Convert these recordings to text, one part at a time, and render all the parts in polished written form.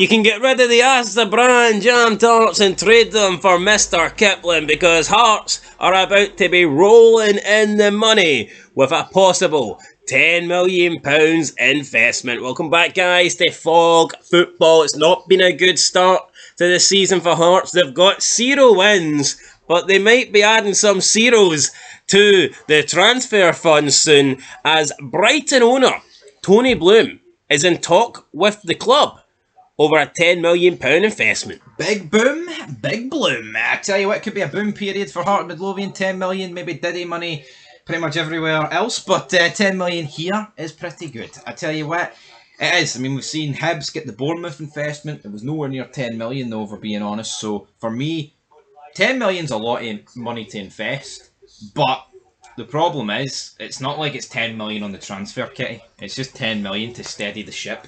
You can get rid of the Asda brand jam tarts and trade them for Mr. Kipling, because Hearts are about to be rolling in the money with a possible £10 million investment. Welcome back, guys, to Fog Football. It's not been a good start to the season for Hearts. They've got 0 wins, but they might be adding some zeros to the transfer funds soon, as Brighton owner Tony Bloom is in talk with the club over a £10 million investment. Big boom, big bloom. I tell you what, it could be a boom period for Heart Midlothian. 10 million, maybe Diddy money pretty much everywhere else, but 10 million here is pretty good. I tell you what, it is. I mean, we've seen Hibs get the Bournemouth investment. It was nowhere near 10 million though, if we're being honest. So for me, 10 million's a lot of money to invest, but the problem is, it's not like it's 10 million on the transfer kitty. It's just 10 million to steady the ship.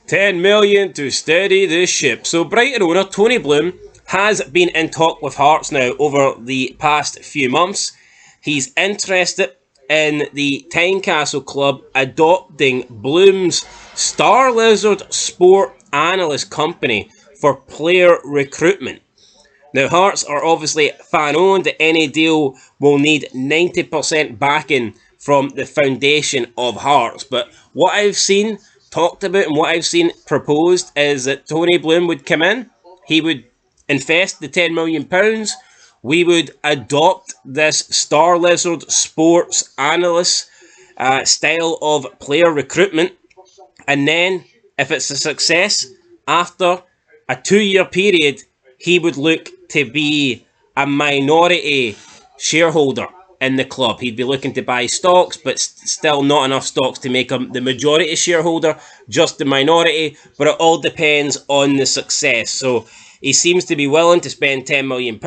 10 million to steady the ship. So Brighton owner Tony Bloom has been in talk with Hearts now over the past few months. He's interested in the Tynecastle club adopting Bloom's Star Lizard Sport Analyst company for player recruitment. Now, Hearts are obviously fan-owned. Any deal will need 90% backing from the foundation of Hearts. But what I've seen talked about and what I've seen proposed is that Tony Bloom would come in, he would invest the £10 million, we would adopt this Star Lizard Sports Analyst style of player recruitment, and then, if it's a success, after a 2-year period, he would look to be a minority shareholder in the club. He'd be looking to buy stocks, but still not enough stocks to make him the majority shareholder, just the minority. But it all depends on the success. So he seems to be willing to spend £10 million.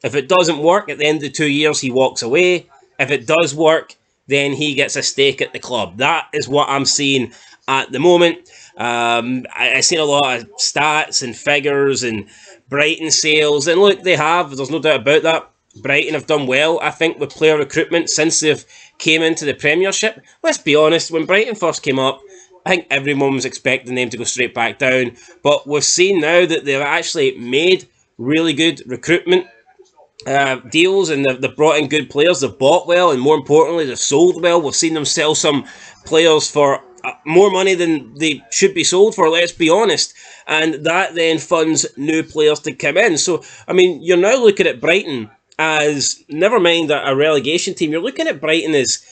If it doesn't work at the end of the 2 years, he walks away. If it does work, then he gets a stake at the club. That is what I'm seeing at the moment. I've seen a lot of stats and figures and Brighton sales, and look, there's no doubt about that. Brighton have done well, I think, with player recruitment since they've came into the Premiership. Let's be honest, when Brighton first came up, I think everyone was expecting them to go straight back down. But we've seen now that they've actually made really good recruitment deals, and they've brought in good players. They've bought well, and more importantly, they've sold well. We've seen them sell some players for more money than they should be sold for, let's be honest. And that then funds new players to come in. So, I mean, you're now looking at Brighton as, never mind a relegation team, you're looking at Brighton as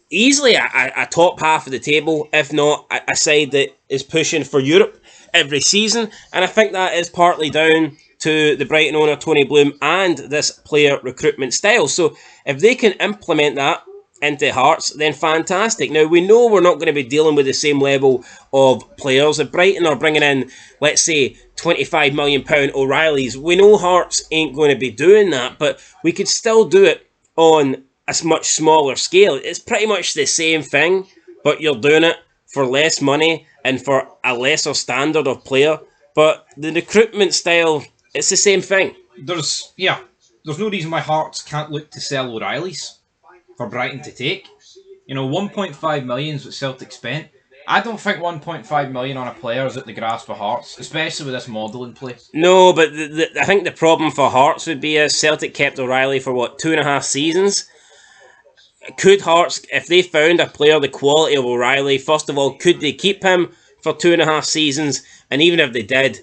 easily a top half of the table, if not a side that is pushing for Europe every season. And I think that is partly down to the Brighton owner, Tony Bloom, and this player recruitment style. So if they can implement that into Hearts, then fantastic. Now, we know we're not going to be dealing with the same level of players. If Brighton are bringing in, let's say, £25 million O'Reillys, we know Hearts ain't going to be doing that, but we could still do it on a much smaller scale. It's pretty much the same thing, but you're doing it for less money and for a lesser standard of player. But the recruitment style, it's the same thing. There's no reason why Hearts can't look to sell O'Reillys for Brighton to take. 1.5 million is what Celtic spent. I don't think 1.5 million on a player is at the grasp of Hearts, especially with this model in place. No, but I think the problem for Hearts would be Celtic kept O'Reilly for 2.5 seasons. Could Hearts, if they found a player the quality of O'Reilly, first of all, could they keep him for 2.5 seasons? And even if they did,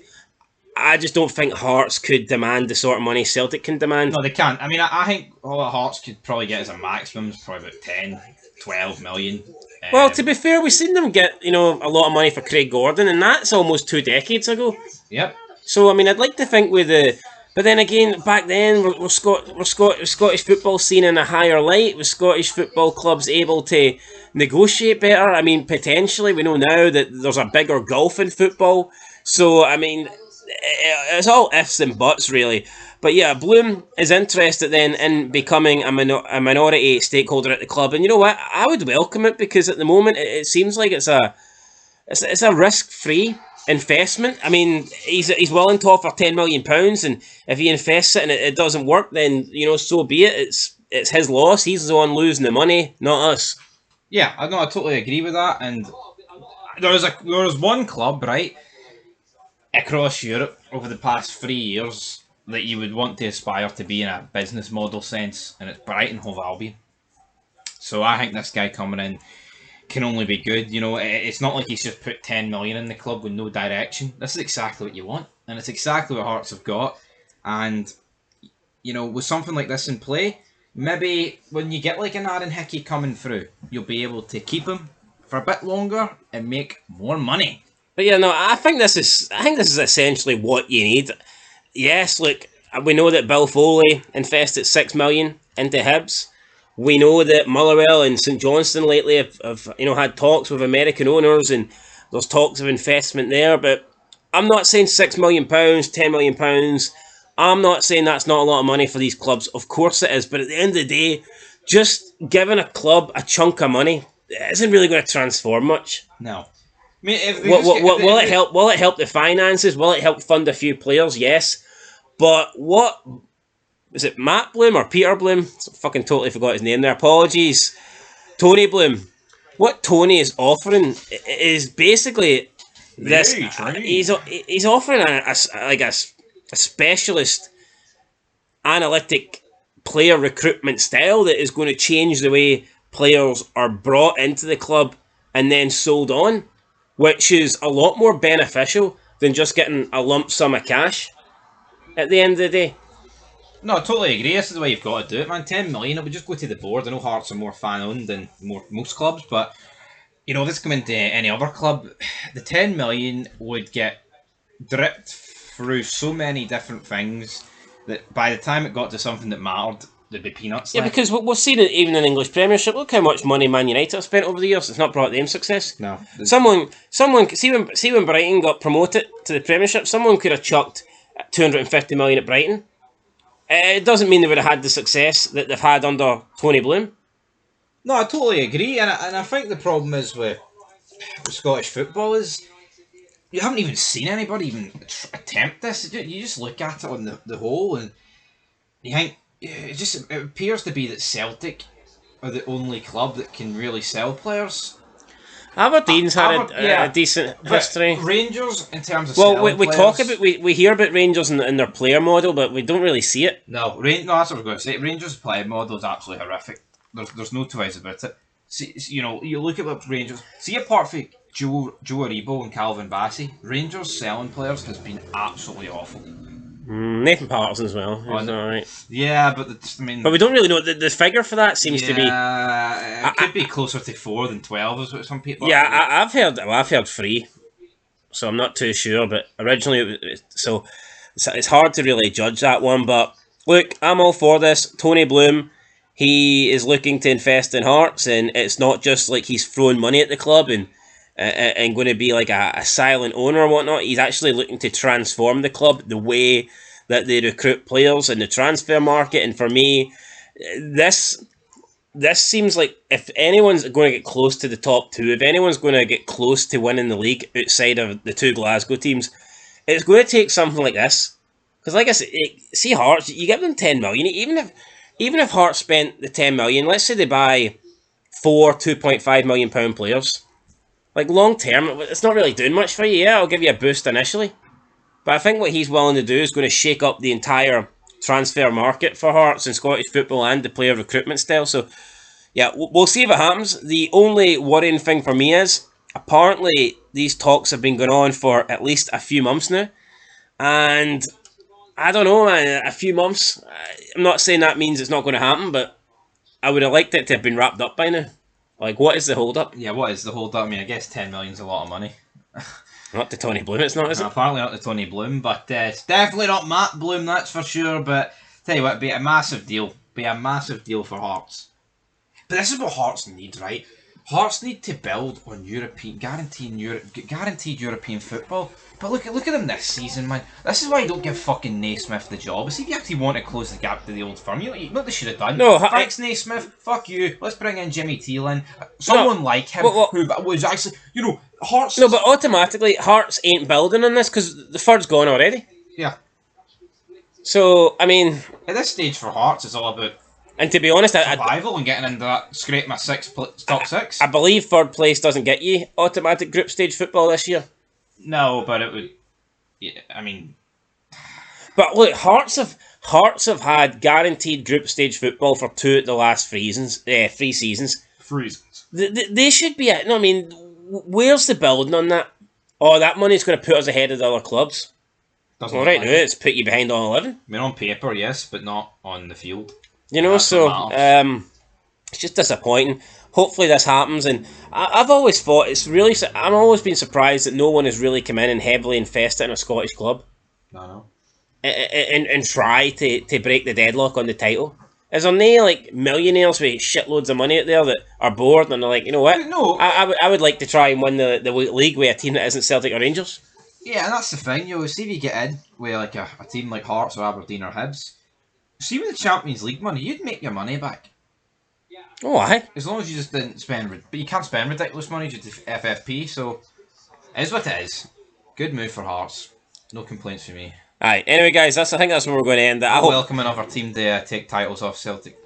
I just don't think Hearts could demand the sort of money Celtic can demand. No, they can't. I mean, I think all that Hearts could probably get as a maximum is probably about 10, 12 million. Well, to be fair, we've seen them get, a lot of money for Craig Gordon, and that's almost 2 decades ago. Yep. So, I mean, I'd like to think with the... But then again, back then, we're Scottish football seen in a higher light. Was Scottish football clubs able to negotiate better? I mean, potentially, we know now that there's a bigger gulf in football. So, I mean, it's all ifs and buts, really. But yeah, Bloom is interested then in becoming a minority stakeholder at the club. And you know what? I would welcome it, because at the moment, it seems like it's a risk-free investment. I mean, he's willing to offer £10 million, and if he invests it and it doesn't work, then so be it. It's his loss. He's the one losing the money, not us. Yeah, I totally agree with that. And there was one club, right, across Europe over the past 3 years that you would want to aspire to be in a business model sense, and it's Brighton Hove Albion. So I think this guy coming in can only be good. You know, it's not like he's just put 10 million in the club with no direction. This is exactly what you want, and it's exactly what Hearts have got. And you know, with something like this in play, maybe when you get like an Aaron Hickey coming through, you'll be able to keep him for a bit longer and make more money. But yeah, no, I think this is essentially what you need. Yes, look, we know that Bill Foley invested 6 million into Hibs. We know that Motherwell and St Johnstone lately have had talks with American owners, and there's talks of investment there. But I'm not saying £6 million, £10 million. I'm not saying that's not a lot of money for these clubs. Of course it is. But at the end of the day, just giving a club a chunk of money isn't really going to transform much. No. I mean, will it help? Will it help the finances? Will it help fund a few players? Yes. But what is it? Matt Bloom or Peter Bloom? I fucking totally forgot his name there. Apologies. Tony Bloom. What Tony is offering is basically this. He's offering a specialist analytic player recruitment style that is going to change the way players are brought into the club and then sold on, which is a lot more beneficial than just getting a lump sum of cash at the end of the day. No, I totally agree. This is the way you've got to do it, man. 10 million, it would just go to the board. I know Hearts are more fan-owned than most clubs, but, you know, if this come into any other club, the 10 million would get dripped through so many different things that by the time it got to something that mattered, there'd be peanuts left. Yeah, because we've seen it even in the English Premiership. Look how much money Man United have spent over the years. It's not brought them success. No. Someone see when Brighton got promoted to the Premiership, someone could have chucked 250 million at Brighton. It doesn't mean they would have had the success that they've had under Tony Bloom. No, I totally agree, and I think the problem is with Scottish football is you haven't even seen anybody even attempt this. You just look at it on the whole, and you think it appears to be that Celtic are the only club that can really sell players. Aberdeen's had a decent history. Rangers, in terms of we hear about Rangers and their player model, but we don't really see it. No, that's what I was going to say. Rangers' player model is absolutely horrific. There's no two ways about it. See, you know, you look at what Rangers. See, apart from Joe Aribo and Calvin Bassey, Rangers selling players has been absolutely awful. Nathan Patterson as well. He's alright. Yeah, but but we don't really know the figure for that seems to be. It could be closer to 4 than 12, is what some people. Yeah, I've heard 3, so I'm not too sure. But originally, it's hard to really judge that one. But look, I'm all for this. Tony Bloom, he is looking to invest in Hearts, and it's not just like he's throwing money at the club and going to be like a silent owner or whatnot. He's actually looking to transform the club, the way that they recruit players in the transfer market. And for me, this seems like if anyone's going to get close to the top 2, if anyone's going to get close to winning the league outside of the 2 Glasgow teams, it's going to take something like this. Because like I said, see Hearts, you give them 10 million, even if Hearts spent the 10 million, let's say they buy 4 £2.5 million players. Like, long term, it's not really doing much for you. Yeah, I'll give you a boost initially. But I think what he's willing to do is going to shake up the entire transfer market for Hearts and Scottish football and the player recruitment style. So, yeah, we'll see what happens. The only worrying thing for me is, apparently, these talks have been going on for at least a few months now. And I don't know, man, a few months. I'm not saying that means it's not going to happen, but I would have liked it to have been wrapped up by now. Like, what is the hold-up? Yeah, what is the hold-up? I mean, I guess 10 million's a lot of money. Not to Tony Bloom, it's not, is it? Apparently not to Tony Bloom, but it's definitely not Matt Bloom, that's for sure. But tell you what, it'd be a massive deal. Be a massive deal for Hearts. But this is what Hearts need, right? Hearts need to build on guaranteed European football. But look at them this season, man. This is why you don't give fucking Naismith the job. See, if you actually want to close the gap to the old firm, you know what they should have done? No, thanks, Naismith. Fuck you. Let's bring in Jimmy Teal in. Someone like him who was actually, you know, Hearts. No, but automatically, Hearts ain't building on this because the third's gone already. Yeah. So, I mean, at this stage for Hearts, it's all about. And to be honest, survival and getting into that, scrape my top 6. I believe third place doesn't get you automatic group stage football this year. No, but it would. Yeah, I mean, But look, Hearts have had guaranteed group stage football for 2 of the last 3 seasons. freezes. They should be at. No, I mean, where's the building on that? Oh, that money's going to put us ahead of the other clubs. Doesn't Well, look right now like it. it's put you behind on 11. I mean, on paper, yes, but not on the field. You know, That's so what matters. it's just disappointing. Hopefully this happens, and I've always thought it's really. I'm always been surprised that no one has really come in and heavily invested in a Scottish club No. and try to break the deadlock on the title. Is there no like millionaires with shitloads of money out there that are bored and they're like, you know what? No. I would like to try and win the league with a team that isn't Celtic or Rangers. Yeah, and that's the thing. You know, see if you get in with like a team like Hearts or Aberdeen or Hibs. See with the Champions League money, you'd make your money back. Oh, aye. As long as you just didn't spend, but you can't spend ridiculous money due to FFP. So, it is what it is. Good move for Hearts. No complaints from me. Aye. Anyway, guys, I think that's where we're going to end it. I hope Welcome another team to take titles off Celtic.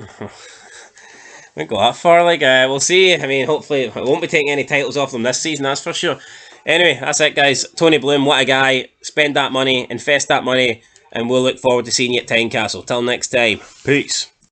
we go that far. Like, we'll see. I mean, hopefully, we won't be taking any titles off them this season. That's for sure. Anyway, that's it, guys. Tony Bloom, what a guy! Spend that money, invest that money, and we'll look forward to seeing you at Tynecastle. Till next time, peace.